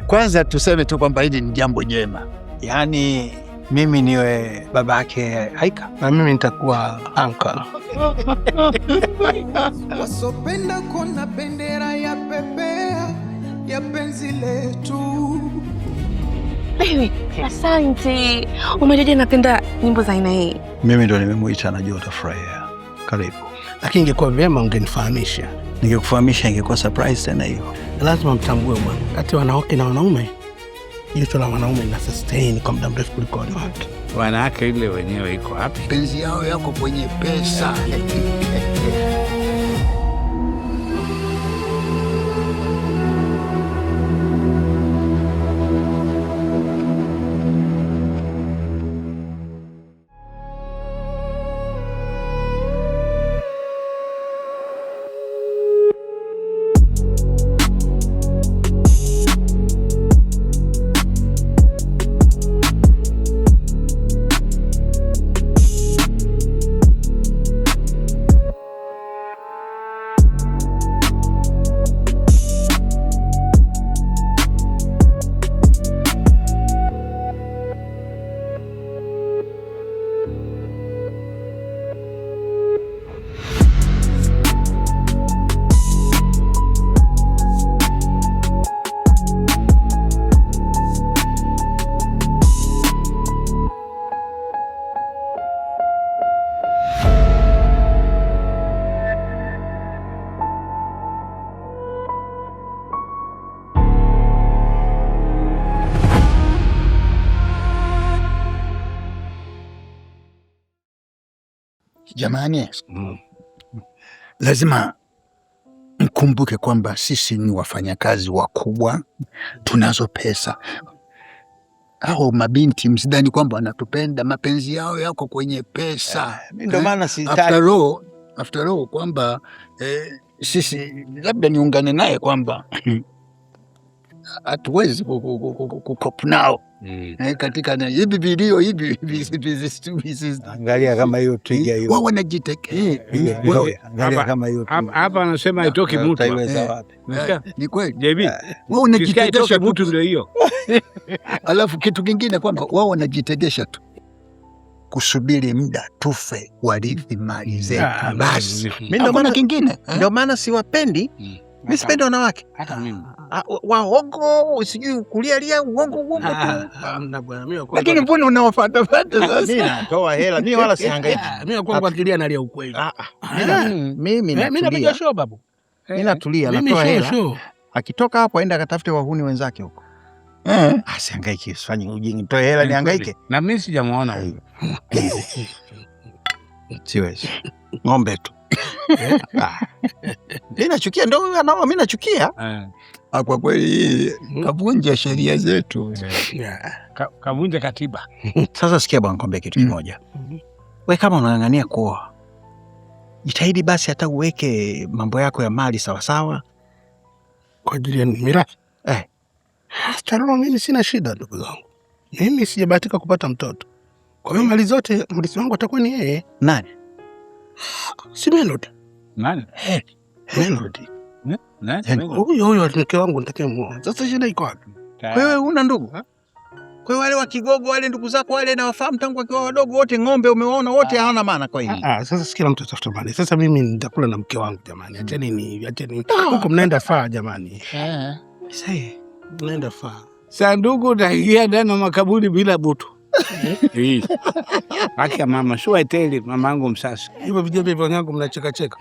Kwanza tuseme tu kwamba hili ni jambo jema. Yaani mimi niwe babake Haika na mimi nitakuwa uncle. Wasopenda kuona bendera ya pepea ya penzi letu. Asante. Umejua napenda nyimbo za aina hii. Mimi ndo nimemuita, najua utafurahia. Karibu. Lakini ingekuwa vyema ungenifahamisha. Ningekufahamisha ingekuwa surprise tena hiyo. Lazima mtambue bwana, kati ya wanawake na wanaume, jicho la wanaume lina sustain kwa muda mrefu kuliko wanawake. Wanawake ile wenyewe iko wapi? Penzi yao yako kwenye pesa. Jamani, lazima mkumbuke kwamba sisi ni wafanyakazi wakubwa, tunazo pesa. Hao mabinti msidhani kwamba wanatupenda, mapenzi yao yako kwenye pesa. Ndio maana sitaki. After all kwamba sisi labda niungane naye kwamba hatuwezi kukop nao katika hivi video hivi. Angalia kama hiyo twiga hiyo. Wao wanajitekea. Angalia kama hiyo. Hapa anasema itoki mtu. Utaiweza wapi? Ni kweli. JB. Wao wanajitegesha mtu ndio hiyo. Alafu kitu kingine kwamba wao wanajitegesha tu kusubiri muda tufe warithi mali zetu basi. Mimi ndo maana kingine. Ndio maana siwapendi. Mimi sipendi wanawake. Hata mimi. Waongo, sijui kulia uongo tu. Lakini mbona unawafuata sasa? Mimi natoa hela, mimi wala sihangaiki. Mimi kwa kuakilia nalia ukweli. Mimi napiga show babu. Mimi natulia, natoa hela. Akitoka hapo aenda akatafute wahuni wenzake huko. Asihangaiki, usifanye ujinga. Toe hela nihangaike. Na mimi sijamuona huyo. Siwezi. Ng'ombe tu. Mimi nachukia, ndio huyo anao, mimi nachukia. Kwa kweli kavunja sheria zetu. Kavunja katiba. Sasa sikia bwana, nikwambie kitu kimoja. Wewe kama unang'ang'ania kuoa, jitahidi basi hata uweke mambo yako ya mali sawa sawa kwa ajili ya mirathi. Staroma, mimi sina shida ndugu zangu. Mimi sijabahatika kupata mtoto. Kwa hiyo mali zote mrithi wangu atakuwa ni yeye. Nani? Si Melody. Nani? Melody. Nani? Huyo mke wangu nitakia muoa. Sasa shida iko wapi? Wewe una ndugu? Kwa hiyo wale wa Kigogo wale ndugu zako wale na wafahamu tangu wakiwa wadogo wote, ng'ombe umewaona wote hawana maana kwa hiyo. Sasa kila mtu atafuta mali. Sasa mimi nitakula na mke wangu jamani. Acheni huko mnaenda faa jamani. Sasa mnaenda faa. Sanduku utaingia ndani ya makaburi bila butu. Haki ya mama, sio eteli mamangu msasa. Hivyo vijembe vyangu mnacheka cheka.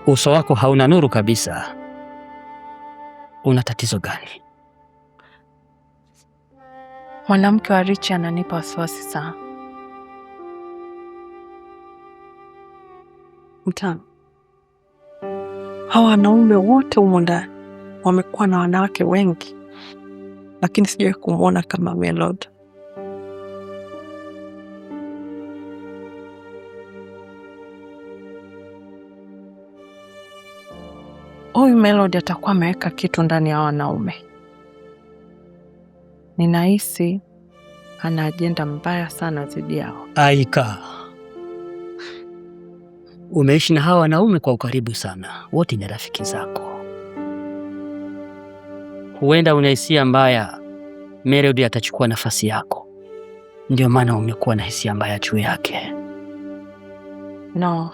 Uso wako hauna nuru kabisa. Una tatizo gani? Mwanamke wa Richi ananipa wasiwasi sana. Mtano, hawa wanaume wote humo ndani wamekuwa na wanawake wengi, lakini sijawahi kumwona kama Melody. Huyu Melody atakuwa ameweka kitu ndani ya wanaume. Ninahisi ana ajenda mbaya sana dhidi yao. Aika, umeishi na hawa wanaume kwa ukaribu sana, wote ni rafiki zako. Huenda una hisia mbaya Melody atachukua nafasi yako, ndio maana umekuwa na hisia mbaya juu yake. No.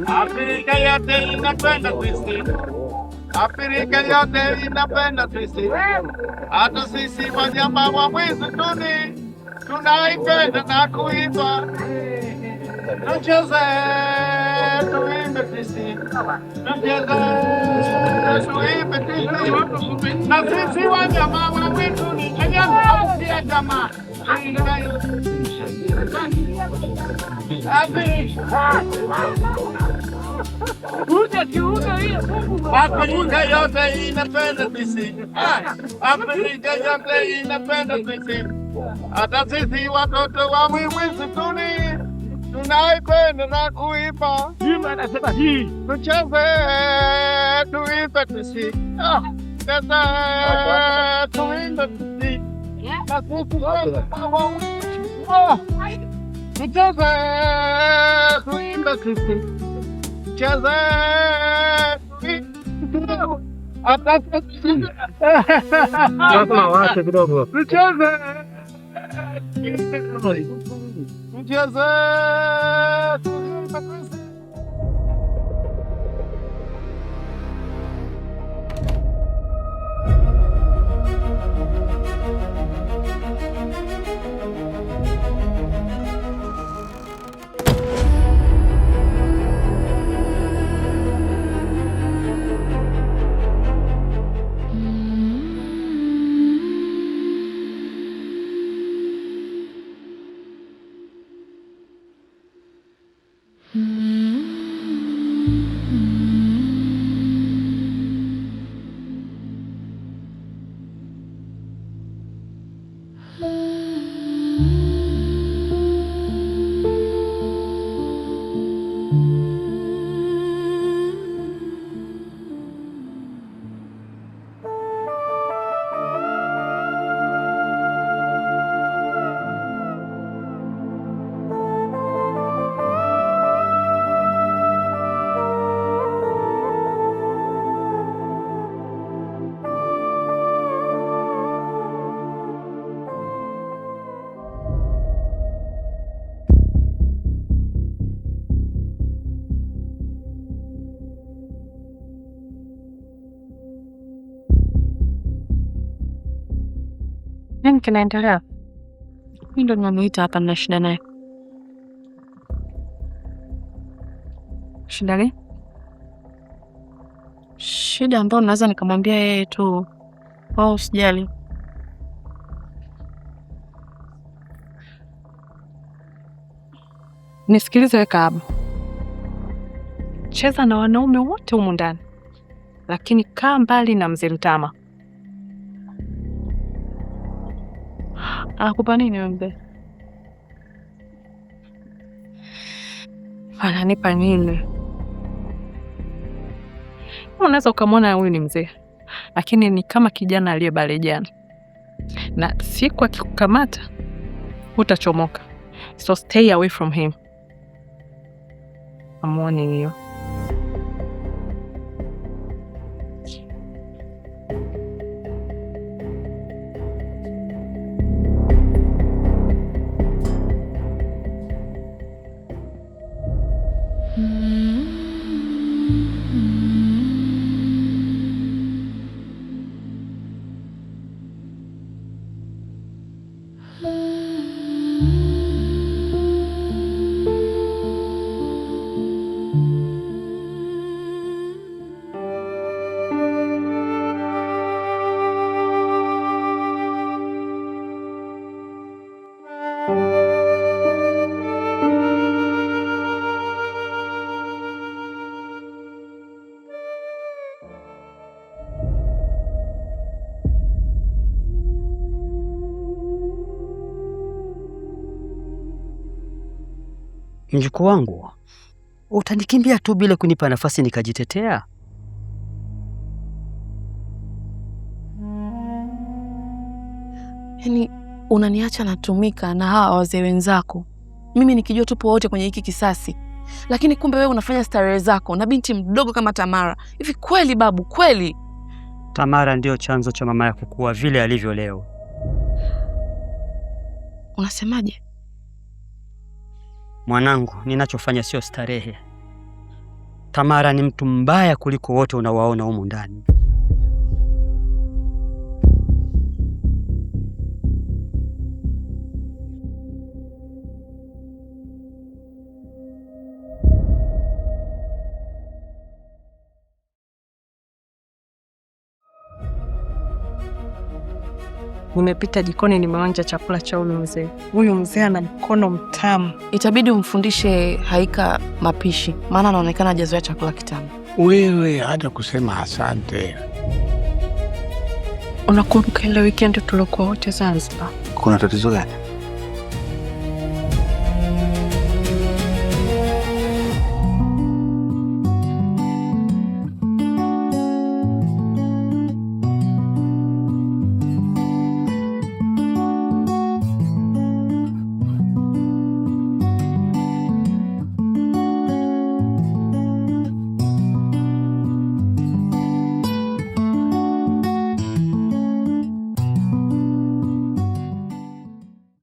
Afrika yote inapenda twist. Afrika yote inapenda twist. Hata sisi wanyama wa mwituni tunaipenda na kuimba. Tucheze tuimbe twist. Tucheze tuimbe twist. Na sisi wanyama wa mwituni tunaipenda jamaa. Afrika yote inapenda twist. Afrika yote inapenda twist. Hata sisi watoto wa mwituni tunaipenda na kuimba. Tucheze tuimbe twist. Tucheze tuimbe twist. Na sisi tucheze tuimbe twist. Tucheze hata sisi lazima waache kidogo. Tucheze tucheze tuimbe twist. Nini kinaendelea? Mimi ndo nimemuita hapa na shida naye. Shida gani? Shida ambayo naweza nikamwambia yeye tu. Usijali. Nisikilize wewe Kaaba. Cheza na wanaume wote humu ndani. Lakini kaa mbali na Mzee Rutama. Anakupa nini wewe mzee? Ananipa nini? unaweza ukamwona huyu ni mzee, lakini ni kama kijana aliyebalejana, na siku akikukamata utachomoka. So stay away from him. I'm warning you. Mjukuu wangu, utanikimbia tu bila kunipa nafasi nikajitetea? Yaani unaniacha natumika na hawa wazee wenzako, mimi nikijua tupo wote kwenye hiki kisasi, lakini kumbe wewe unafanya starehe zako na binti mdogo kama Tamara. Hivi kweli babu, kweli? Tamara ndio chanzo cha mama yako kuwa vile alivyo leo. Unasemaje? Mwanangu, ninachofanya sio starehe. Tamara ni mtu mbaya kuliko wote unawaona humu ndani. Nimepita jikoni, nimeonja chakula cha huyu mzee. Huyu mzee ana mkono mtamu. Itabidi umfundishe Haika mapishi, maana anaonekana hajazoea chakula kitamu. Wewe hata kusema asante. Unakumbuka ile weekend tulikuwa wote Zanzibar? Kuna tatizo gani?